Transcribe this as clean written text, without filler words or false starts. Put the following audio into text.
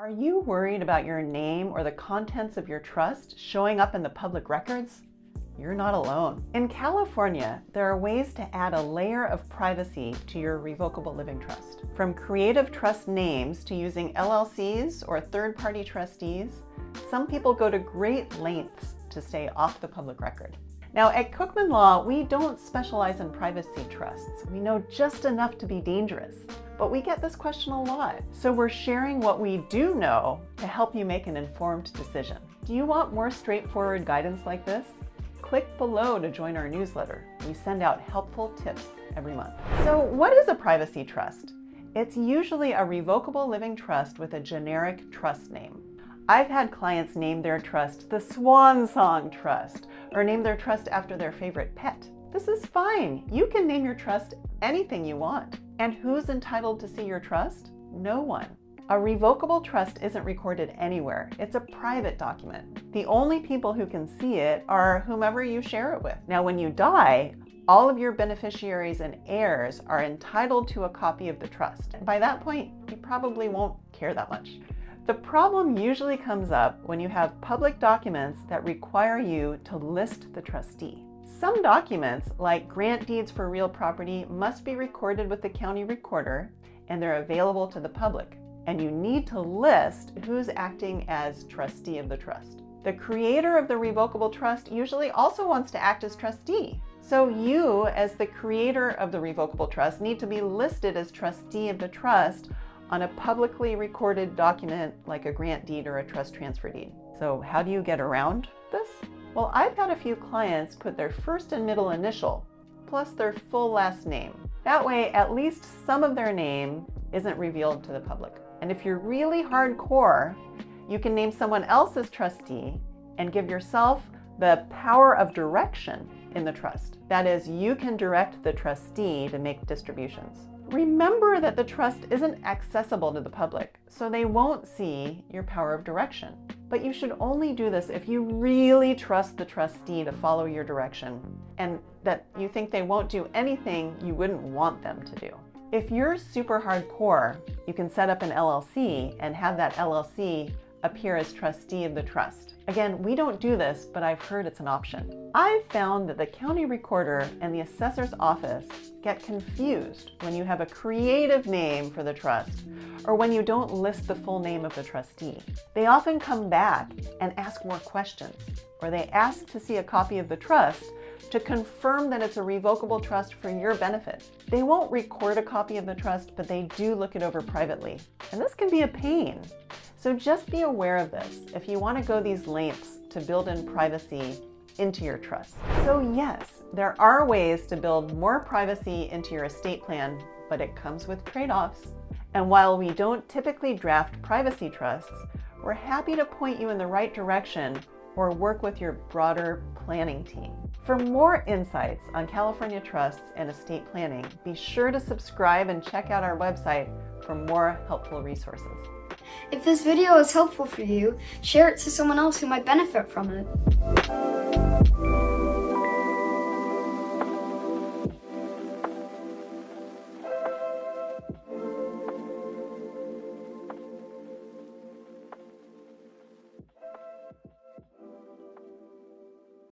Are you worried about your name or the contents of your trust showing up in the public records? You're not alone. In California, there are ways to add a layer of privacy to your revocable living trust. From creative trust names to using LLCs or third-party trustees, some people go to great lengths to stay off the public record. Now, at Cookman Law, we don't specialize in privacy trusts. We know just enough to be dangerous, but we get this question a lot. So we're sharing what we do know to help you make an informed decision. Do you want more straightforward guidance like this? Click below to join our newsletter. We send out helpful tips every month. So what is a privacy trust? It's usually a revocable living trust with a generic trust name. I've had clients name their trust the Swan Song Trust, or name their trust after their favorite pet. This is fine. You can name your trust anything you want. And who's entitled to see your trust? No one. A revocable trust isn't recorded anywhere. It's a private document. The only people who can see it are whomever you share it with. Now, when you die, all of your beneficiaries and heirs are entitled to a copy of the trust. By that point, you probably won't care that much. The problem usually comes up when you have public documents that require you to list the trustee. Some documents, like grant deeds for real property, must be recorded with the county recorder, and they're available to the public. And you need to list who's acting as trustee of the trust. The creator of the revocable trust usually also wants to act as trustee. So you, as the creator of the revocable trust, need to be listed as trustee of the trust on a publicly recorded document like a grant deed or a trust transfer deed. So how do you get around this? Well, I've had a few clients put their first and middle initial plus their full last name. That way, at least some of their name isn't revealed to the public. And if you're really hardcore, you can name someone else as trustee and give yourself the power of direction in the trust. That is, you can direct the trustee to make distributions. Remember that the trust isn't accessible to the public, so they won't see your power of direction. But you should only do this if you really trust the trustee to follow your direction and that you think they won't do anything you wouldn't want them to do. If you're super hardcore, you can set up an LLC and have that LLC appear as trustee of the trust. Again, we don't do this, but I've heard it's an option. I've found that the county recorder and the assessor's office get confused when you have a creative name for the trust or when you don't list the full name of the trustee. They often come back and ask more questions, or they ask to see a copy of the trust to confirm that it's a revocable trust for your benefit. They won't record a copy of the trust, but they do look it over privately. And this can be a pain. So just be aware of this if you want to go these lengths to build in privacy into your trust. So yes, there are ways to build more privacy into your estate plan, but it comes with trade-offs. And while we don't typically draft privacy trusts, we're happy to point you in the right direction or work with your broader planning team. For more insights on California trusts and estate planning, be sure to subscribe and check out our website for more helpful resources. If this video is helpful for you, share it to someone else who might benefit from it.